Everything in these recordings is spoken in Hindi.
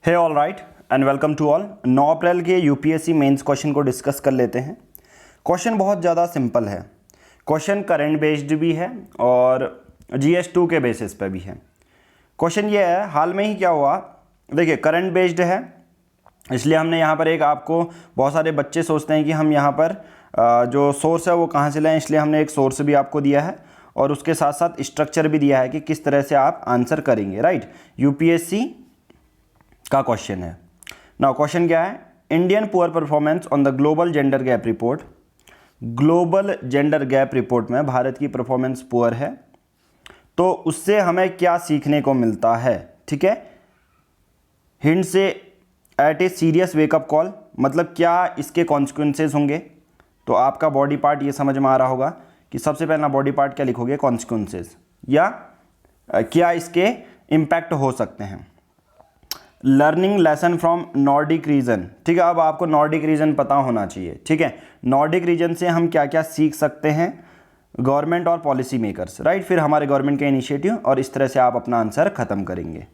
Hey all right and welcome to all. 9 अप्रैल के यूपीएससी मेंस क्वेश्चन को डिस्कस कर लेते हैं। क्वेश्चन बहुत ज़्यादा सिंपल है। क्वेश्चन करंट बेस्ड भी है और GS2 के बेसिस पे भी है। क्वेश्चन ये है, हाल में ही क्या हुआ, देखिए करंट बेस्ड है इसलिए हमने यहाँ पर एक, आपको बहुत सारे बच्चे सोचते हैं कि हम यहाँ पर जो सोर्स है वो कहाँ से लें, इसलिए हमने एक सोर्स भी आपको दिया है और उसके साथ साथ स्ट्रक्चर भी दिया है कि किस तरह से आप आंसर करेंगे। राइट, यूपीएससी का क्वेश्चन है। नाउ क्वेश्चन क्या है, Indian poor performance on the global gender gap report. Global gender gap report में भारत की परफॉर्मेंस पुअर है, तो उससे हमें क्या सीखने को मिलता है। ठीक है, hints at a serious wake up call, मतलब क्या इसके कॉन्सिक्वेंसेज होंगे। तो आपका बॉडी पार्ट ये समझ में आ रहा होगा कि सबसे पहला बॉडी पार्ट क्या लिखोगे, कॉन्सिक्वेंसेज, या क्या इसके इम्पैक्ट हो सकते हैं। Learning lesson from Nordic region, ठीक है, अब आपको नॉर्डिक रीजन पता होना चाहिए। ठीक है, नॉर्डिक रीजन से हम क्या क्या सीख सकते हैं, गवर्नमेंट और पॉलिसी मेकर्स। राइट, फिर हमारे गवर्नमेंट के इनिशिएटिव, और इस तरह से आप अपना आंसर खत्म करेंगे।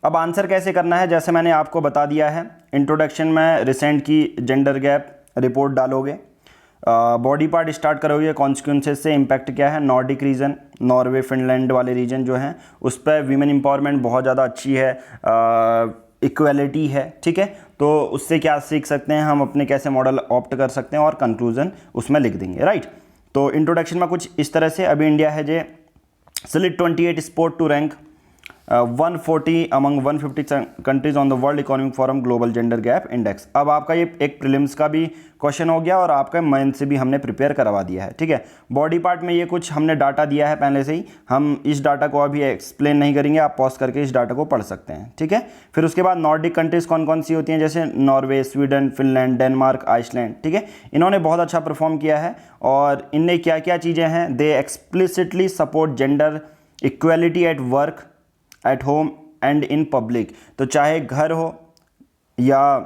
अब आंसर कैसे करना है, जैसे मैंने आपको बता दिया है इंट्रोडक्शन में, रिसेंट की जेंडर गैप रिपोर्ट डालोगे, बॉडी पार्ट स्टार्ट करोगे, कॉन्सिक्वेंसेस से इम्पैक्ट क्या है, नॉर्डिक रीजन, नॉर्वे फिनलैंड वाले रीजन जो हैं उस पर वीमेन एम्पावरमेंट बहुत ज़्यादा अच्छी है, इक्वलिटी है। ठीक है, तो उससे क्या सीख सकते हैं हम, अपने कैसे मॉडल ऑप्ट कर सकते हैं, और कंक्लूजन उसमें लिख देंगे। राइट, तो इंट्रोडक्शन में कुछ इस तरह से, अभी इंडिया है जे select 28 sport to rank 140 among 150 countries on the world economic forum global gender gap index. अब आपका ये एक प्रीलिम्स का भी क्वेश्चन हो गया और आपका मेंस से भी हमने प्रिपेयर करवा दिया है। ठीक है, बॉडी पार्ट में ये कुछ हमने डाटा दिया है पहले से ही, हम इस डाटा को अभी एक्सप्लेन नहीं करेंगे, आप पॉज करके इस डाटा को पढ़ सकते हैं। ठीक है, फिर उसके बाद नॉर्डिक कंट्रीज कौन कौन सी होती हैं, जैसे Norway, Sweden, Finland, Denmark, Iceland. ठीक है, इन्होंने बहुत अच्छा परफॉर्म किया है और इनने क्या क्या चीज़ें हैं, they explicitly support gender equality at work, at home and in public. तो चाहे घर हो या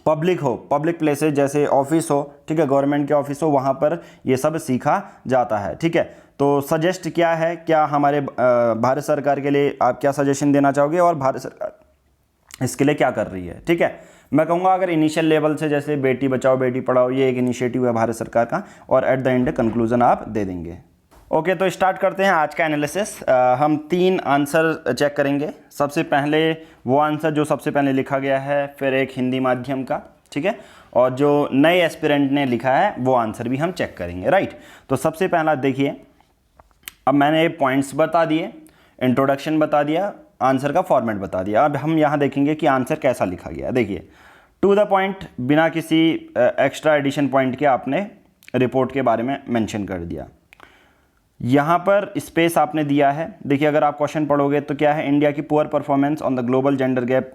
पब्लिक हो, पब्लिक प्लेसेस जैसे ऑफिस हो, ठीक है, गवर्नमेंट के ऑफिस हो, वहाँ पर ये सब सीखा जाता है। ठीक है, तो सजेस्ट क्या है, क्या हमारे भारत सरकार के लिए आप क्या सजेशन देना चाहोगे और भारत सरकार इसके लिए क्या कर रही है। ठीक है, मैं कहूँगा अगर इनिशियल लेवल से, जैसे बेटी बचाओ बेटी पढ़ाओ, ये एक इनिशिएटिव है भारत सरकार का, और एट द एंड कंक्लूजन आप दे देंगे। ओके, तो स्टार्ट करते हैं आज का एनालिसिस। हम 3 आंसर चेक करेंगे। सबसे पहले वो आंसर जो सबसे पहले लिखा गया है, फिर एक हिंदी माध्यम का, ठीक है, और जो नए एस्पिरेंट ने लिखा है वो आंसर भी हम चेक करेंगे। राइट, तो सबसे पहला देखिए, अब मैंने पॉइंट्स बता दिए, इंट्रोडक्शन बता दिया, आंसर का फॉर्मेट बता दिया। अब हम यहाँ देखेंगे कि आंसर कैसा लिखा गया। देखिए, टू द पॉइंट, बिना किसी एक्स्ट्रा एडिशन पॉइंट के आपने रिपोर्ट के बारे में मेंशन कर दिया। यहाँ पर स्पेस आपने दिया है। देखिए, अगर आप क्वेश्चन पढ़ोगे तो क्या है, इंडिया की poor performance on the global gender gap,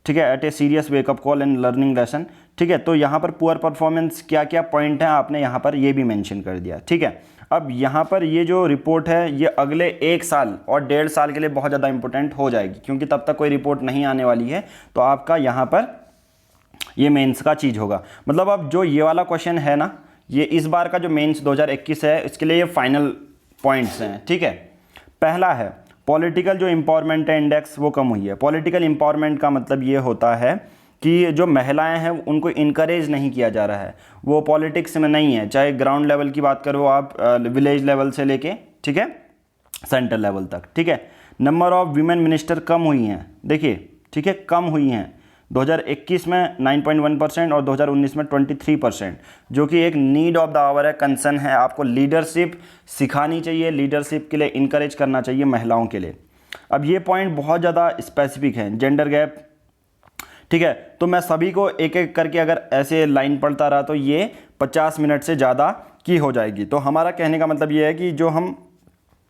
ठीक है, at a serious wake up call and learning lesson. ठीक है, तो यहाँ पर पुअर परफॉर्मेंस क्या क्या पॉइंट हैं आपने यहाँ पर ये भी मेंशन कर दिया। ठीक है, अब यहाँ पर ये जो रिपोर्ट है ये अगले 1 साल और 1.5 साल के लिए बहुत ज़्यादा इंपॉर्टेंट हो जाएगी, क्योंकि तब तक कोई रिपोर्ट नहीं आने वाली है। तो आपका यहाँ पर ये मेंस का चीज़ होगा। मतलब अब जो ये वाला क्वेश्चन है ना, ये इस बार का जो मेंस 2021 है, इसके लिए ये फाइनल पॉइंट्स हैं। ठीक है, पहला है पॉलिटिकल जो एम्पावरमेंट है इंडेक्स, वो कम हुई है। पॉलिटिकल एम्पावरमेंट का मतलब ये होता है कि जो महिलाएं हैं उनको इनकरेज नहीं किया जा रहा है, वो पॉलिटिक्स में नहीं है, चाहे ग्राउंड लेवल की बात करो आप, विलेज लेवल से लेके, ठीक है, सेंट्रल लेवल तक। ठीक है, नंबर ऑफ वीमेन मिनिस्टर कम हुई हैं, देखिए, ठीक है, कम हुई हैं। 2021 में 9.1% और 2019 में 23%, जो कि एक नीड ऑफ द आवर है, कंसर्न है। आपको लीडरशिप सिखानी चाहिए, लीडरशिप के लिए इनकरेज करना चाहिए महिलाओं के लिए। अब ये पॉइंट बहुत ज़्यादा स्पेसिफिक है, जेंडर गैप। ठीक है, तो मैं सभी को एक एक करके अगर ऐसे लाइन पढ़ता रहा तो ये 50 मिनट से ज़्यादा की हो जाएगी। तो हमारा कहने का मतलब ये है कि जो हम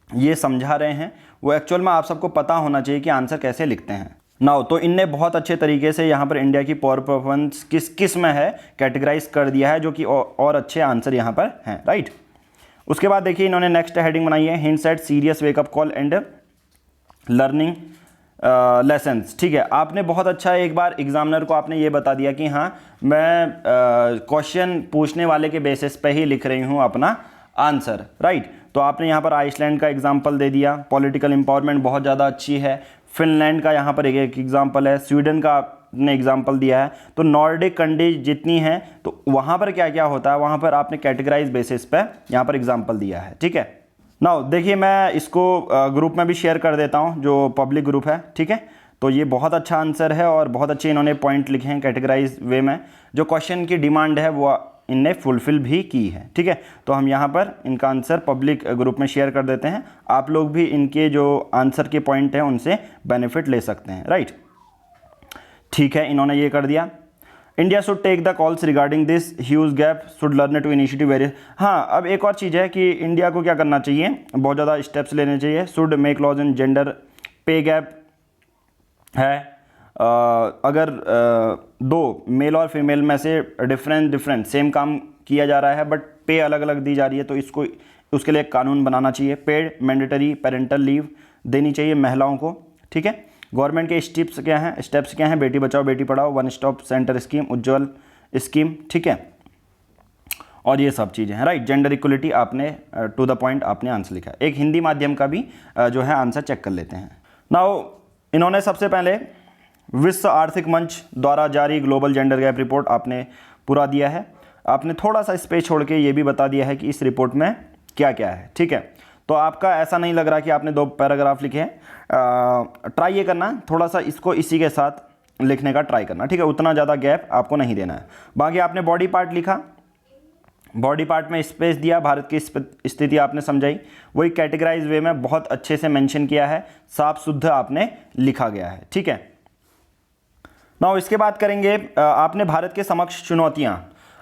ये समझा रहे हैं वो एक्चुअल में आप सबको पता होना चाहिए कि आंसर कैसे लिखते हैं। नाउ तो इनने बहुत अच्छे तरीके से यहाँ पर इंडिया की पुअर परफॉर्मेंस किस किस में है कैटेगराइज कर दिया है, जो कि और अच्छे आंसर यहाँ पर हैं। राइट, उसके बाद देखिए इन्होंने नेक्स्ट हेडिंग बनाई है, hints at serious wake up call and learning lessons. ठीक है, आपने बहुत अच्छा, एक बार एग्जामिनर को आपने ये बता दिया कि हाँ मैं क्वेश्चन पूछने वाले के बेसिस पे ही लिख रही हूँ अपना आंसर। राइट, तो आपने यहाँ पर आइसलैंड का एग्जाम्पल दे दिया, पॉलिटिकल एम्पावरमेंट बहुत ज़्यादा अच्छी है, फिनलैंड का यहाँ पर एक एग्जाम्पल है, स्वीडन का आपने एग्जाम्पल दिया है। तो नॉर्डिक कंट्रीज जितनी हैं तो वहाँ पर क्या क्या होता है, वहाँ पर आपने कैटेगराइज बेसिस पे यहाँ पर एग्जाम्पल दिया है, ठीक है। नाउ देखिए, मैं इसको ग्रुप में भी शेयर कर देता हूँ, जो पब्लिक ग्रुप है, ठीक है। तो ये बहुत अच्छा आंसर है और बहुत अच्छे इन्होंने पॉइंट लिखे हैं कैटेगराइज वे में। जो क्वेश्चन की डिमांड है वो इनने फुलफिल भी की है, ठीक है। तो हम यहाँ पर इनका आंसर पब्लिक ग्रुप में शेयर कर देते हैं, आप लोग भी इनके जो आंसर के पॉइंट हैं उनसे बेनिफिट ले सकते हैं, राइट। ठीक है, इन्होंने ये कर दिया। India should take the calls regarding this huge gap, should learn to initiative various. हाँ, अब एक और चीज़ है कि इंडिया को क्या करना चाहिए, बहुत ज़्यादा स्टेप्स लेने चाहिए। Should make laws in gender pay gap है, अगर दो मेल और फीमेल में से डिफरेंट सेम काम किया जा रहा है बट पे अलग अलग दी जा रही है, तो इसको उसके लिए एक कानून बनाना चाहिए। पेड मैंडेटरी पेरेंटल लीव देनी चाहिए महिलाओं को, ठीक है। गवर्नमेंट के स्टेप्स क्या हैं, Beti Bachao Beti Padhao, one stop centre scheme, उज्ज्वल स्कीम, ठीक है। और ये सब चीज़ें हैं, राइट। जेंडर इक्वलिटी आपने टू द पॉइंट आपने आंसर लिखा। एक हिंदी माध्यम का भी जो है आंसर चेक कर लेते हैं। नाउ इन्होंने सबसे पहले विश्व आर्थिक मंच द्वारा जारी ग्लोबल जेंडर गैप रिपोर्ट आपने पूरा दिया है। आपने थोड़ा सा स्पेस छोड़ के ये भी बता दिया है कि इस रिपोर्ट में क्या क्या है, ठीक है। तो आपका ऐसा नहीं लग रहा कि आपने 2 पैराग्राफ लिखे हैं। ट्राई ये करना, थोड़ा सा इसको इसी के साथ लिखने का ट्राई करना, ठीक है। उतना ज़्यादा गैप आपको नहीं देना है। बाकी आपने बॉडी पार्ट लिखा, बॉडी पार्ट में स्पेस दिया, भारत की स्थिति आपने समझाई, वही कैटेगराइज वे में बहुत अच्छे से मेंशन किया है, साफ शुद्ध आपने लिखा गया है, ठीक है। नाउ इसके बाद करेंगे, आपने भारत के समक्ष चुनौतियां,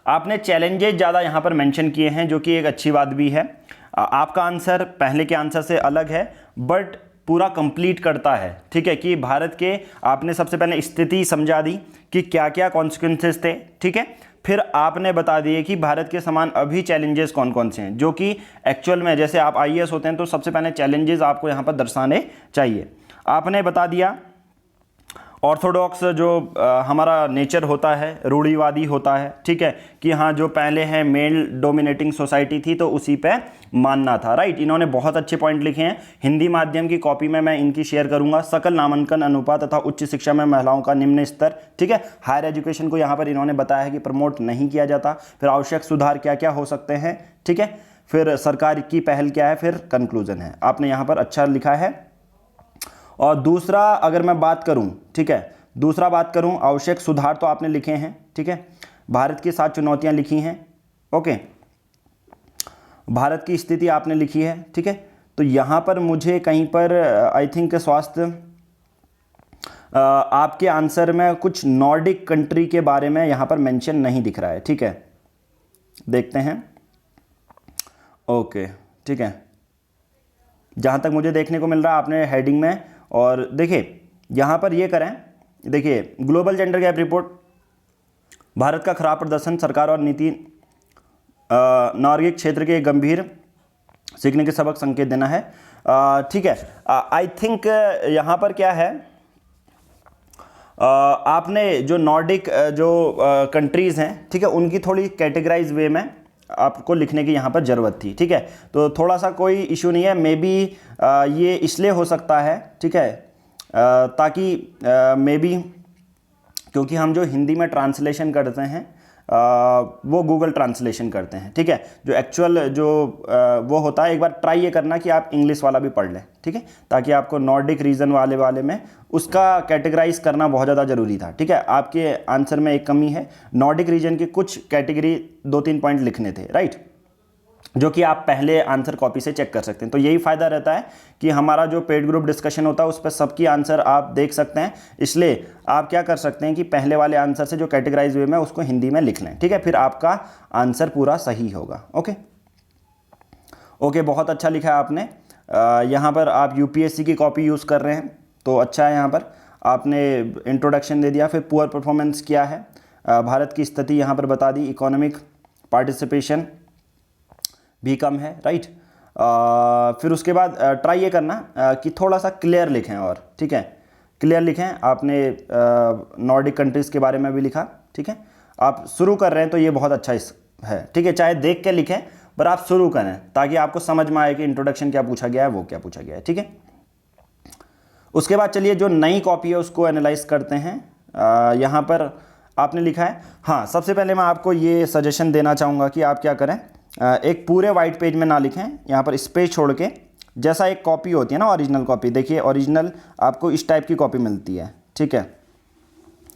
आपने चैलेंजेस ज़्यादा यहाँ पर मेंशन किए हैं, जो कि एक अच्छी बात भी है। आपका आंसर पहले के आंसर से अलग है बट पूरा कंप्लीट करता है, ठीक है। कि भारत के आपने सबसे पहले स्थिति समझा दी कि क्या क्या कॉन्सिक्वेंसेस थे, ठीक है। फिर आपने बता दिए कि भारत के समान अभी चैलेंजेस कौन कौन से हैं, जो कि एक्चुअल में जैसे आप आईएएस होते हैं तो सबसे पहले चैलेंजेस आपको यहाँ पर दर्शाने चाहिए। आपने बता दिया ऑर्थोडॉक्स जो हमारा नेचर होता है, रूढ़िवादी होता है, ठीक है। कि हाँ, जो पहले है मेल डोमिनेटिंग सोसाइटी थी तो उसी पे मानना था, राइट। इन्होंने बहुत अच्छे पॉइंट लिखे हैं। हिंदी माध्यम की कॉपी में मैं इनकी शेयर करूंगा। सकल नामांकन अनुपात तथा उच्च शिक्षा में महिलाओं का निम्न स्तर, ठीक है। हायर एजुकेशन को यहाँ पर इन्होंने बताया है कि प्रमोट नहीं किया जाता। फिर आवश्यक सुधार क्या क्या हो सकते हैं, ठीक है। फिर सरकार की पहल क्या है, फिर कंक्लूजन है। आपने यहाँ पर अच्छा लिखा है। और दूसरा अगर मैं बात करूं, ठीक है, दूसरा बात करूं, आवश्यक सुधार तो आपने लिखे हैं, ठीक है। भारत की 7 चुनौतियां लिखी हैं, ओके। भारत की स्थिति आपने लिखी है, ठीक है। तो यहां पर मुझे कहीं पर आई थिंक स्वास्थ्य, आपके आंसर में कुछ नॉर्डिक कंट्री के बारे में यहां पर मेंशन नहीं दिख रहा है, ठीक है। देखते हैं, ओके, ठीक है। जहां तक मुझे देखने को मिल रहा है आपने हेडिंग में, और देखिए यहाँ पर ये करें, देखिए global gender gap report, Bharat का खराब प्रदर्शन, सरकार और नीति नागरिक क्षेत्र के गंभीर सीखने के सबक संकेत देना है, ठीक है। आई थिंक यहाँ पर क्या है, आपने जो नॉर्डिक जो कंट्रीज़ हैं, ठीक है, उनकी थोड़ी कैटेगराइज वे में आपको लिखने की यहाँ पर ज़रूरत थी, ठीक है। तो थोड़ा सा कोई इशू नहीं है, मे बी ये इसलिए हो सकता है, ठीक है, ताकि मे बी क्योंकि हम जो हिंदी में ट्रांसलेशन करते हैं वो गूगल ट्रांसलेशन करते हैं, ठीक है। जो एक्चुअल जो वो होता है, एक बार ट्राई ये करना कि आप इंग्लिश वाला भी पढ़ लें, ठीक है, ताकि आपको नॉर्डिक रीजन वाले में उसका कैटेगराइज करना बहुत ज़्यादा ज़रूरी था, ठीक है। आपके आंसर में एक कमी है, नॉर्डिक रीजन की कुछ कैटेगरी 2-3 पॉइंट लिखने थे, राइट, जो कि आप पहले आंसर कॉपी से चेक कर सकते हैं। तो यही फ़ायदा रहता है कि हमारा जो पेड ग्रुप डिस्कशन होता है उस पर सबकी आंसर आप देख सकते हैं। इसलिए आप क्या कर सकते हैं कि पहले वाले आंसर से जो कैटेगराइज वे में उसको हिंदी में लिख लें, ठीक है, फिर आपका आंसर पूरा सही होगा। ओके ओके, बहुत अच्छा लिखा है आपने। यहाँ पर आप यूपीएससी की कॉपी यूज़ कर रहे हैं तो अच्छा है। यहाँ पर आपने इंट्रोडक्शन दे दिया, फिर पुअर परफॉर्मेंस क्या है, भारत की स्थिति यहाँ पर बता दी, इकोनॉमिक पार्टिसिपेशन भी कम है, राइट। फिर उसके बाद ट्राई ये करना कि थोड़ा सा क्लियर लिखें, और ठीक है, क्लियर लिखें। आपने नॉर्डिक कंट्रीज़ के बारे में भी लिखा, ठीक है। आप शुरू कर रहे हैं तो ये बहुत अच्छा है, ठीक है, चाहे देख के लिखें पर आप शुरू करें ताकि आपको समझ में आए कि इंट्रोडक्शन क्या पूछा गया है, वो क्या पूछा गया है, ठीक है। उसके बाद चलिए जो नई कॉपी है उसको एनालाइज करते हैं। यहाँ पर आपने लिखा है, हाँ सबसे पहले मैं आपको ये सजेशन देना चाहूँगा कि आप क्या करें, एक पूरे वाइट पेज में ना लिखें, यहाँ पर स्पेस छोड़ के, जैसा एक कॉपी होती है ना ओरिजिनल कॉपी, देखिए ओरिजिनल आपको इस टाइप की कॉपी मिलती है, ठीक है,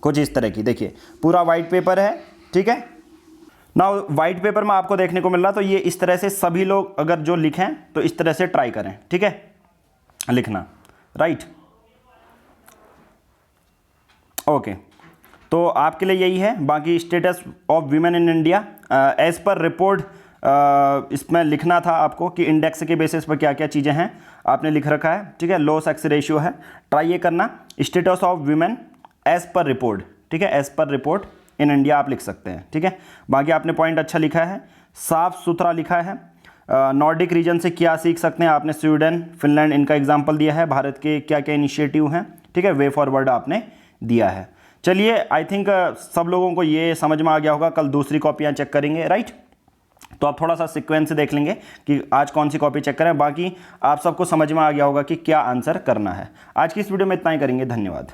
कुछ इस तरह की, देखिए पूरा वाइट पेपर है, ठीक है ना। वाइट पेपर में आपको देखने को मिल रहा, तो ये इस तरह से सभी लोग अगर जो लिखें तो इस तरह से ट्राई करें, ठीक है, लिखना, राइट, ओके। तो आपके लिए यही है। बाकी status of women in India as per report, इसमें लिखना था आपको कि इंडेक्स के बेसिस पर क्या क्या चीज़ें हैं, आपने लिख रखा है, ठीक है, लो सेक्स रेशियो है, ट्राई ये करना। Status of women as per report, ठीक है, as per report in India आप लिख सकते हैं, ठीक है। बाकी आपने पॉइंट अच्छा लिखा है, साफ सुथरा लिखा है। नॉर्डिक रीजन से क्या सीख सकते हैं, आपने स्वीडन फिनलैंड इनका एग्जाम्पल दिया है, भारत के क्या क्या इनिशिएटिव हैं, ठीक है, वे फॉरवर्ड आपने दिया है। चलिए आई थिंक सब लोगों को ये समझ में आ गया होगा। कल दूसरी कॉपियाँ चेक करेंगे, राइट। तो आप थोड़ा सा सीक्वेंस देख लेंगे कि आज कौन सी कॉपी चेक करें। बाकी आप सबको समझ में आ गया होगा कि क्या आंसर करना है। आज की इस वीडियो में इतना ही करेंगे, धन्यवाद।